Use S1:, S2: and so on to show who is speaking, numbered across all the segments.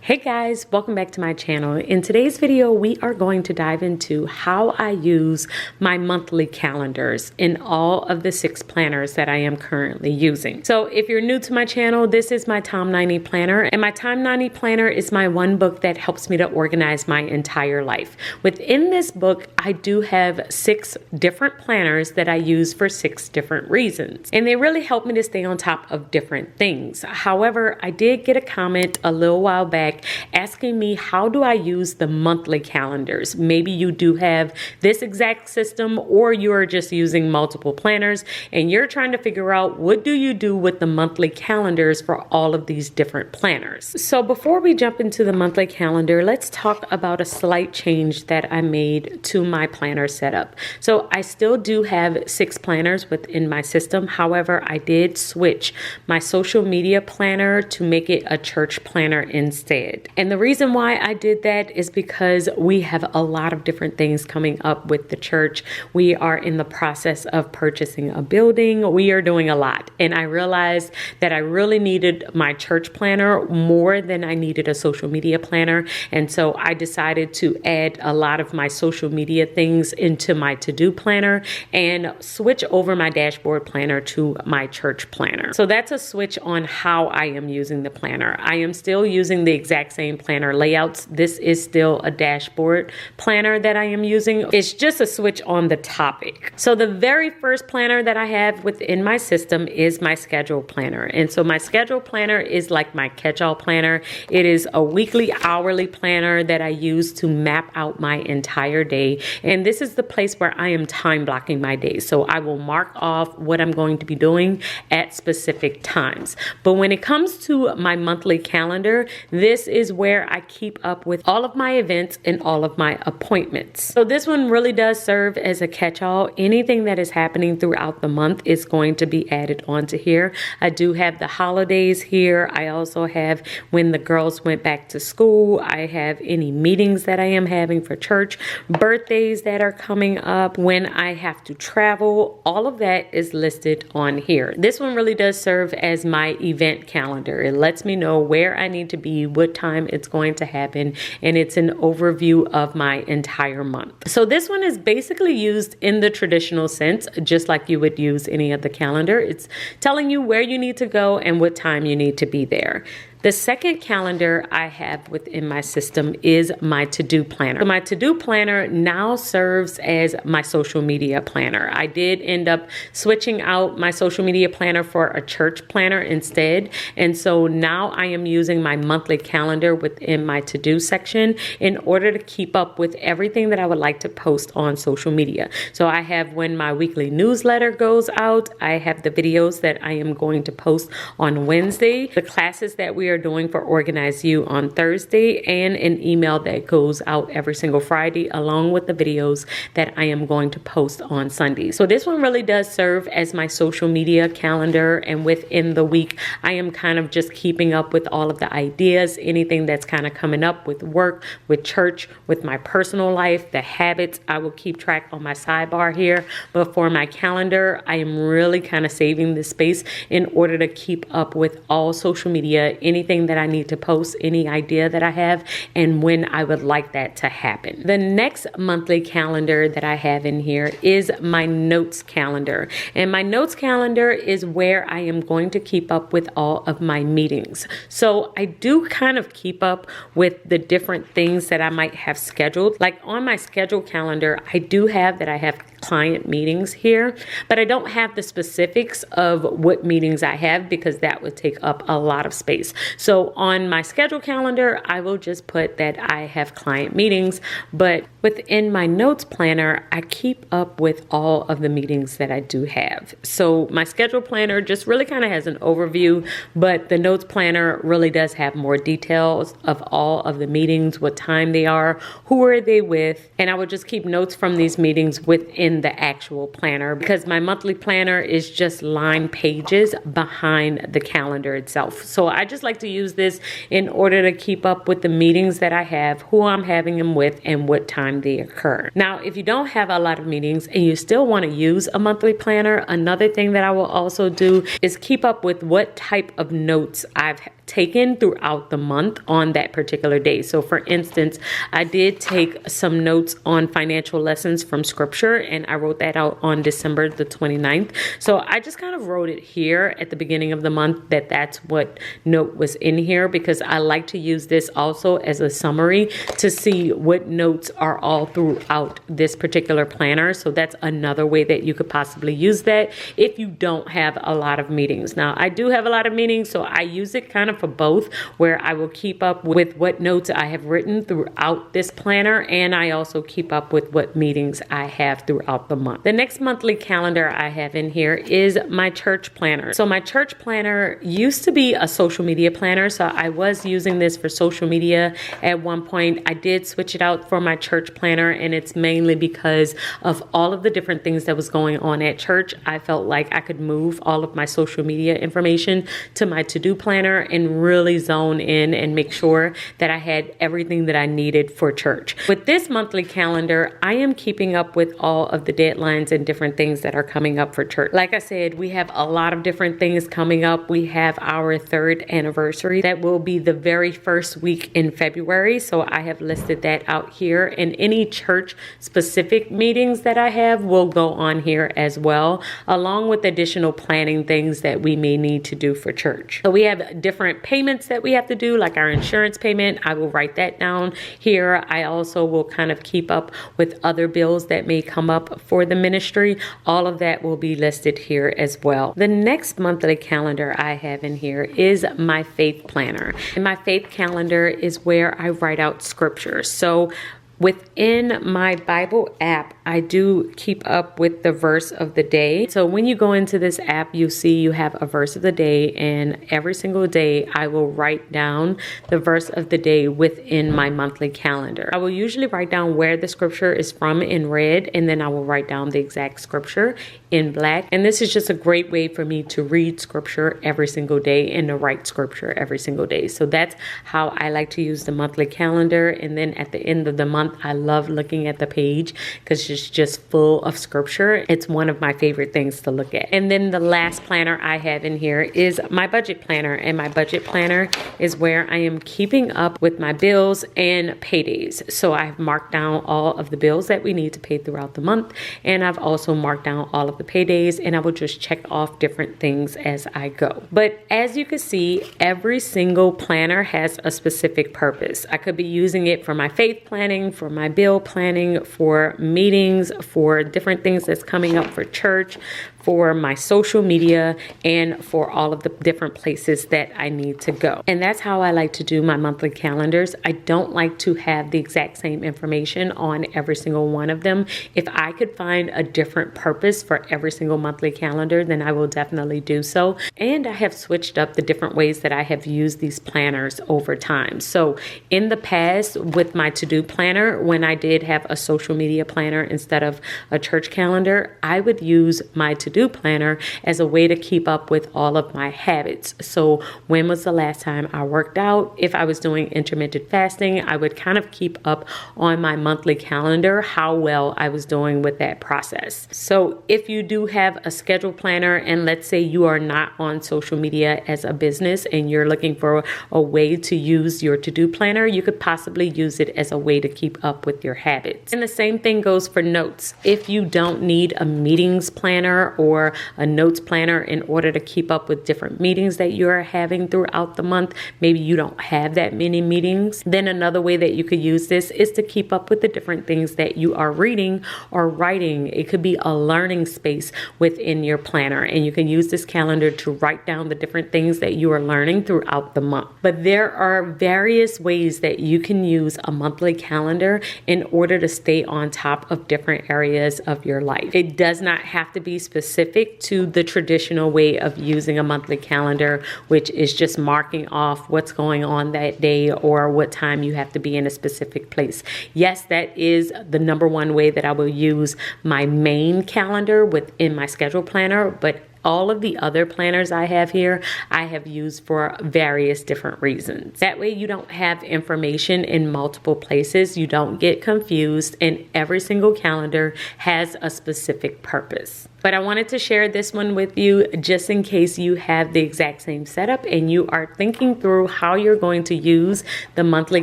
S1: Hey guys, welcome back to my channel. In today's video, we are going to dive into how I use my monthly calendars in all of the 6 planners that I am currently using. So if you're new to my channel, this is my Tom 90 planner, and my Tom 90 planner is my one book that helps me to organize my entire life. Within this book, I do have 6 different planners that I use for 6 different reasons, and they really help me to stay on top of different things. However, I did get a comment a little while back asking me, how do I use the monthly calendars? Maybe you do have this exact system, or you're just using multiple planners and you're trying to figure out what do you do with the monthly calendars for all of these different planners. So before we jump into the monthly calendar, let's talk about a slight change that I made to my planner setup. So I still do have 6 planners within my system. However, I did switch my social media planner to make it a church planner instead. And the reason why I did that is because we have a lot of different things coming up with the church. We are in the process of purchasing a building. We are doing a lot. And I realized that I really needed my church planner more than I needed a social media planner. And so I decided to add a lot of my social media things into my to-do planner and switch over my dashboard planner to my church planner. So that's a switch on how I am using the planner. I am still using the exact same planner layouts. This is still a dashboard planner that I am using. It's just a switch on the topic. So the very first planner that I have within my system is my schedule planner. And so my schedule planner is like my catch-all planner. It is a weekly, hourly planner that I use to map out my entire day. And this is the place where I am time blocking my day. So I will mark off what I'm going to be doing at specific times. But when it comes to my monthly calendar, this is where I keep up with all of my events and all of my appointments. So this one really does serve as a catch-all. Anything that is happening throughout the month is going to be added onto here. I do have the holidays here. I also have when the girls went back to school. I have any meetings that I am having for church, birthdays that are coming up, when I have to travel. All of that is listed on here. This one really does serve as my event calendar. It lets me know where I need to be, what time it's going to happen, and it's an overview of my entire month. So this one is basically used in the traditional sense, just like you would use any other calendar. It's telling you where you need to go and what time you need to be there. The second calendar I have within my system is my to-do planner. So my to-do planner now serves as my social media planner. I did end up switching out my social media planner for a church planner instead. And so now I am using my monthly calendar within my to-do section in order to keep up with everything that I would like to post on social media. So I have when my weekly newsletter goes out, I have the videos that I am going to post on Wednesday, the classes that we are doing for Organize You on Thursday, and an email that goes out every single Friday along with the videos that I am going to post on Sunday. So this one really does serve as my social media calendar, and within the week I am kind of just keeping up with all of the ideas, anything that's kind of coming up with work, with church, with my personal life, the habits. I will keep track on my sidebar here, but for my calendar I am really kind of saving this space in order to keep up with all social media, anything that I need to post, any idea that I have, and when I would like that to happen. The next monthly calendar that I have in here is my notes calendar. And my notes calendar is where I am going to keep up with all of my meetings. So I do kind of keep up with the different things that I might have scheduled. Like on my schedule calendar, I do have that I have client meetings here, but I don't have the specifics of what meetings I have because that would take up a lot of space. So on my schedule calendar, I will just put that I have client meetings, but within my notes planner, I keep up with all of the meetings that I do have. So my schedule planner just really kind of has an overview, but the notes planner really does have more details of all of the meetings, what time they are, who are they with, and I would just keep notes from these meetings within the actual planner because my monthly planner is just line pages behind the calendar itself. So I just like to use this in order to keep up with the meetings that I have, who I'm having them with, and what time they occur. Now, if you don't have a lot of meetings and you still want to use a monthly planner, another thing that I will also do is keep up with what type of notes I've taken throughout the month on that particular day. So for instance, I did take some notes on financial lessons from scripture, and I wrote that out on December the 29th. So I just kind of wrote it here at the beginning of the month that's what note was in here, because I like to use this also as a summary to see what notes are all throughout this particular planner. So that's another way that you could possibly use that if you don't have a lot of meetings. Now, I do have a lot of meetings, so I use it kind of for both, where I will keep up with what notes I have written throughout this planner, and I also keep up with what meetings I have throughout the month. The next monthly calendar I have in here is my church planner. So my church planner used to be a social media planner, so I was using this for social media at one point. I did switch it out for my church planner, and it's mainly because of all of the different things that was going on at church. I felt like I could move all of my social media information to my to-do planner and really zone in and make sure that I had everything that I needed for church. With this monthly calendar, I am keeping up with all of the deadlines and different things that are coming up for church. Like I said, we have a lot of different things coming up. We have our 3rd anniversary that will be the very first week in February. So I have listed that out here, and any church specific meetings that I have will go on here as well, along with additional planning things that we may need to do for church. So we have different payments that we have to do, like our insurance payment. I will write that down here. I also will kind of keep up with other bills that may come up for the ministry. All of that will be listed here as well. The next monthly calendar I have in here is my faith planner. And my faith calendar is where I write out scripture. So within my Bible app, I do keep up with the verse of the day. So when you go into this app, you see you have a verse of the day, and every single day I will write down the verse of the day within my monthly calendar. I will usually write down where the scripture is from in red, and then I will write down the exact scripture in black. And this is just a great way for me to read scripture every single day and to write scripture every single day. So that's how I like to use the monthly calendar. And then at the end of the month, I love looking at the page because it's just full of scripture. It's one of my favorite things to look at. And then the last planner I have in here is my budget planner. And my budget planner is where I am keeping up with my bills and paydays. So I've marked down all of the bills that we need to pay throughout the month. And I've also marked down all of the paydays, and I will just check off different things as I go. But as you can see, every single planner has a specific purpose. I could be using it for my faith planning, for my bill planning, for meetings, for different things that's coming up for church, for my social media, and for all of the different places that I need to go. And that's how I like to do my monthly calendars. I don't like to have the exact same information on every single one of them. If I could find a different purpose for every single monthly calendar, then I will definitely do so. And I have switched up the different ways that I have used these planners over time. So in the past with my to-do planner, when I did have a social media planner instead of a church calendar, I would use my to-do planner as a way to keep up with all of my habits. So when was the last time I worked out? If I was doing intermittent fasting, I would kind of keep up on my monthly calendar how well I was doing with that process. So if you do have a schedule planner, and let's say you are not on social media as a business and you're looking for a way to use your to-do planner, you could possibly use it as a way to keep up with your habits. And the same thing goes for notes. If you don't need a meetings planner or a notes planner in order to keep up with different meetings that you're having throughout the month, maybe you don't have that many meetings, then another way that you could use this is to keep up with the different things that you are reading or writing. It could be a learning space within your planner, and you can use this calendar to write down the different things that you are learning throughout the month. But there are various ways that you can use a monthly calendar in order to stay on top of different areas of your life. It does not have to be specific to the traditional way of using a monthly calendar, which is just marking off what's going on that day or what time you have to be in a specific place. Yes, that is the number one way that I will use my main calendar within my schedule planner, but all of the other planners I have here, I have used for various different reasons. That way you don't have information in multiple places, you don't get confused, and every single calendar has a specific purpose. But I wanted to share this one with you just in case you have the exact same setup and you are thinking through how you're going to use the monthly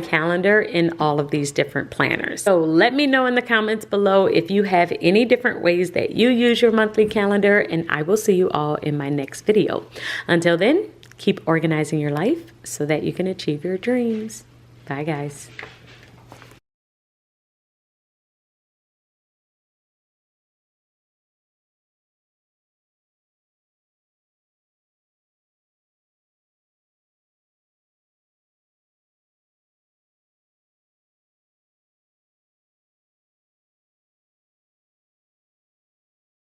S1: calendar in all of these different planners. So let me know in the comments below if you have any different ways that you use your monthly calendar, and I will see you all in my next video. Until then, keep organizing your life so that you can achieve your dreams. Bye, guys.